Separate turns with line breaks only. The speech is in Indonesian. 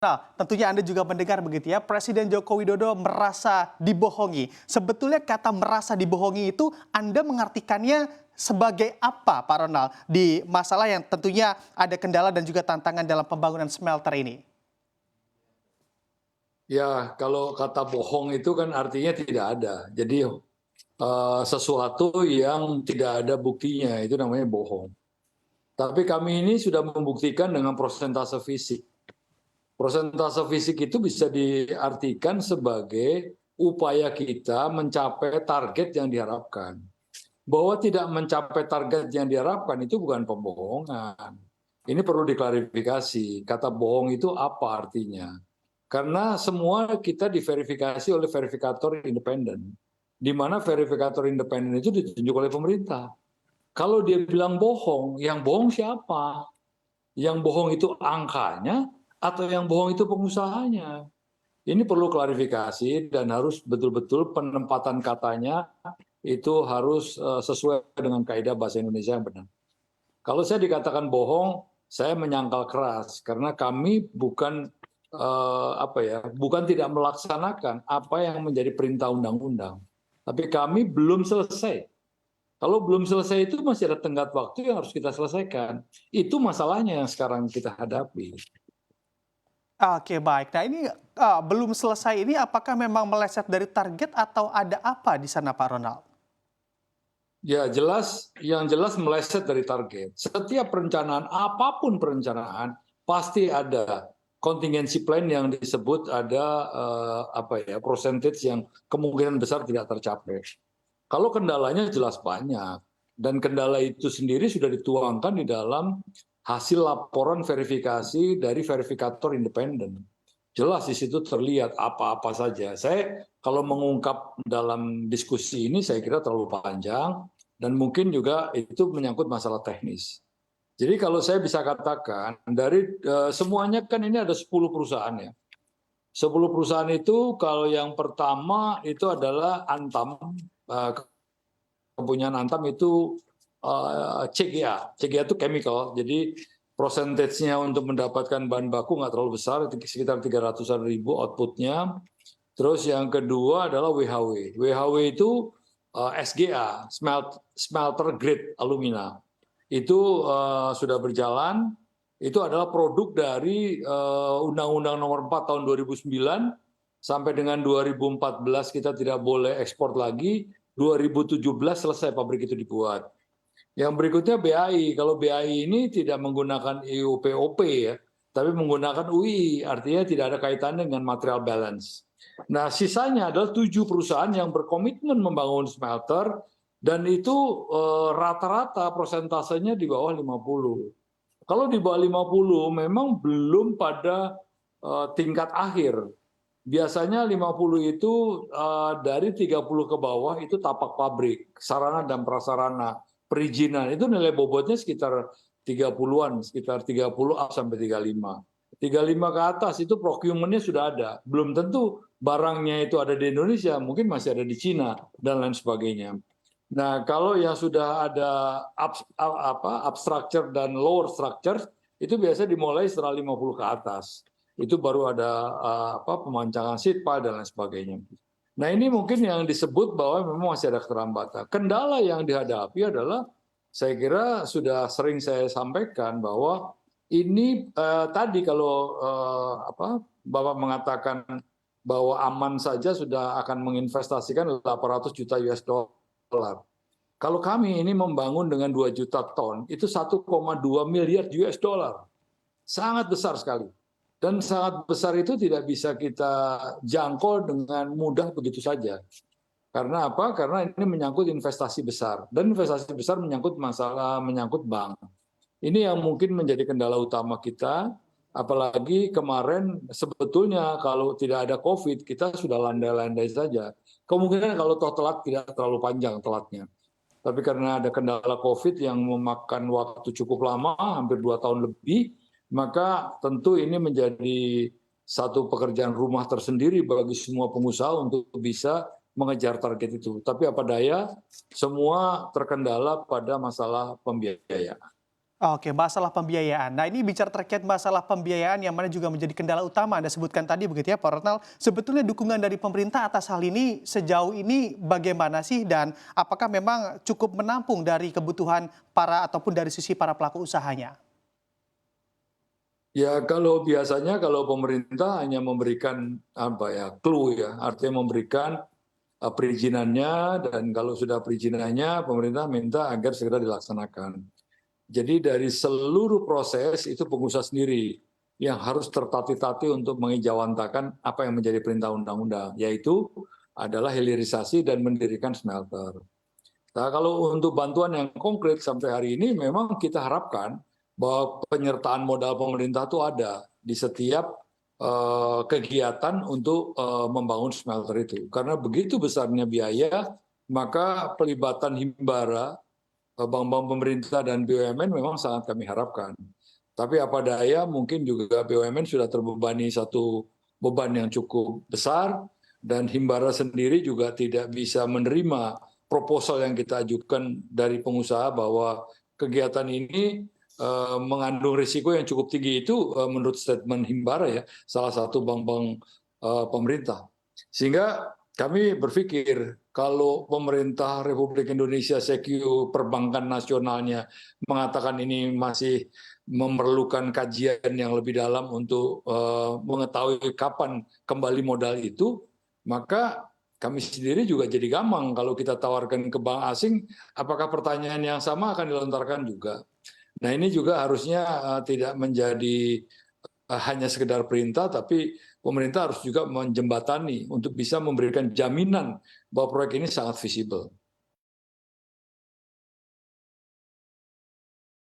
Nah, tentunya Anda juga mendengar begitu ya, Presiden Joko Widodo merasa dibohongi. Sebetulnya kata merasa dibohongi itu Anda mengartikannya sebagai apa, Pak Ronald, di masalah yang tentunya ada kendala dan juga tantangan dalam pembangunan smelter ini?
Ya, kalau kata bohong itu kan artinya tidak ada. Jadi sesuatu yang tidak ada buktinya itu namanya bohong. Tapi kami ini sudah membuktikan dengan prosentase fisik. Prosentase fisik itu bisa diartikan sebagai upaya kita mencapai target yang diharapkan. Bahwa tidak mencapai target yang diharapkan itu bukan pembohongan. Ini perlu diklarifikasi. Kata bohong itu apa artinya? Karena semua kita diverifikasi oleh verifikator independen. Di mana verifikator independen itu ditunjuk oleh pemerintah. Kalau dia bilang bohong, yang bohong siapa? Yang bohong itu angkanya atau yang bohong itu pengusahanya? Ini perlu klarifikasi dan harus betul-betul penempatan katanya itu harus sesuai dengan kaidah bahasa Indonesia yang benar. Kalau saya dikatakan bohong, saya menyangkal keras karena kami bukan bukan tidak melaksanakan apa yang menjadi perintah undang-undang. Tapi kami belum selesai. Kalau belum selesai itu masih ada tenggat waktu yang harus kita selesaikan. Itu masalahnya yang sekarang kita hadapi.
Oke, baik. Nah ini belum selesai ini apakah memang meleset dari target atau ada apa di sana, Pak Ronald?
Ya jelas, yang jelas meleset dari target. Setiap perencanaan, apapun perencanaan, pasti ada contingency plan yang disebut ada percentage yang kemungkinan besar tidak tercapai. Kalau kendalanya jelas banyak, dan kendala itu sendiri sudah dituangkan di dalam hasil laporan verifikasi dari verifikator independen. Jelas di situ terlihat apa-apa saja. Saya kalau mengungkap dalam diskusi ini saya kira terlalu panjang dan mungkin juga itu menyangkut masalah teknis. Jadi kalau saya bisa katakan dari semuanya kan ini ada 10 perusahaan ya. 10 perusahaan itu kalau yang pertama itu adalah Antam, kepunyaan Antam itu CGA. CGA itu chemical, jadi persentasenya untuk mendapatkan bahan baku nggak terlalu besar, sekitar 300-an ribu outputnya. Terus yang kedua adalah WHW. WHW itu SGA, smelter grade alumina. Itu sudah berjalan. Itu adalah produk dari Undang-Undang Nomor 4 tahun 2009 sampai dengan 2014 kita tidak boleh ekspor lagi. 2017 selesai pabrik itu dibuat. Yang berikutnya BAI. Kalau BAI ini tidak menggunakan EUPOP ya, tapi menggunakan UI, artinya tidak ada kaitannya dengan material balance. Nah, sisanya adalah 7 perusahaan yang berkomitmen membangun smelter dan itu rata-rata persentasenya di bawah 50. Kalau di bawah 50 memang belum pada tingkat akhir. Biasanya 50 itu dari 30 ke bawah itu tapak pabrik, sarana dan prasarana, perizinan. Itu nilai bobotnya sekitar 30-an, sekitar 30 sampai 35. 35 ke atas itu procurement-nya sudah ada. Belum tentu barangnya itu ada di Indonesia, mungkin masih ada di Cina dan lain sebagainya. Nah, kalau yang sudah ada up structure dan lower structure itu biasa dimulai setelah 50 ke atas. Itu baru ada pemancangan seed pile dan lain sebagainya. Nah, ini mungkin yang disebut bahwa memang masih ada keterlambatan. Kendala yang dihadapi adalah saya kira sudah sering saya sampaikan bahwa ini tadi kalau Bapak mengatakan bahwa aman saja sudah akan menginvestasikan 800 juta US dollar. Kalau kami ini membangun dengan 2 juta ton, itu 1,2 miliar US dollar. Sangat besar sekali. Dan sangat besar itu tidak bisa kita jangkau dengan mudah begitu saja. Karena apa? Karena ini menyangkut investasi besar. Dan investasi besar menyangkut masalah, menyangkut bank. Ini yang mungkin menjadi kendala utama kita. Apalagi kemarin sebetulnya kalau tidak ada COVID, kita sudah landai-landai saja. Kemungkinan kalau toh telat tidak terlalu panjang telatnya. Tapi karena ada kendala COVID yang memakan waktu cukup lama, hampir 2 tahun lebih, maka tentu ini menjadi satu pekerjaan rumah tersendiri bagi semua pengusaha untuk bisa mengejar target itu. Tapi apa daya, semua terkendala pada masalah pembiayaan.
Oke, masalah pembiayaan. Nah, ini bicara terkait masalah pembiayaan yang mana juga menjadi kendala utama Anda sebutkan tadi begitu ya, Pak Ronald. Sebetulnya dukungan dari pemerintah atas hal ini sejauh ini bagaimana sih dan apakah memang cukup menampung dari kebutuhan para ataupun dari sisi para pelaku usahanya?
Ya kalau biasanya kalau pemerintah hanya memberikan apa ya clue ya, artinya memberikan perizinannya dan kalau sudah perizinannya pemerintah minta agar segera dilaksanakan. Jadi dari seluruh proses itu pengusaha sendiri yang harus tertatih-tatih untuk mengijawantakan apa yang menjadi perintah undang-undang, yaitu adalah hilirisasi dan mendirikan smelter. Nah, kalau untuk bantuan yang konkret sampai hari ini memang kita harapkan bahwa penyertaan modal pemerintah itu ada di setiap kegiatan untuk membangun smelter itu. Karena begitu besarnya biaya, maka pelibatan himbara, bank-bank pemerintah dan BUMN memang sangat kami harapkan. Tapi apa daya mungkin juga BUMN sudah terbebani satu beban yang cukup besar dan himbara sendiri juga tidak bisa menerima proposal yang kita ajukan dari pengusaha bahwa kegiatan ini mengandung risiko yang cukup tinggi itu menurut statement himbara ya salah satu bank-bank pemerintah. Sehingga kami berpikir kalau pemerintah Republik Indonesia SECU perbankan nasionalnya mengatakan ini masih memerlukan kajian yang lebih dalam untuk mengetahui kapan kembali modal itu, maka kami sendiri juga jadi gamang kalau kita tawarkan ke bank asing, apakah pertanyaan yang sama akan dilontarkan juga. Nah ini juga harusnya tidak menjadi hanya sekedar perintah, tapi pemerintah harus juga menjembatani untuk bisa memberikan jaminan bahwa proyek ini sangat visible.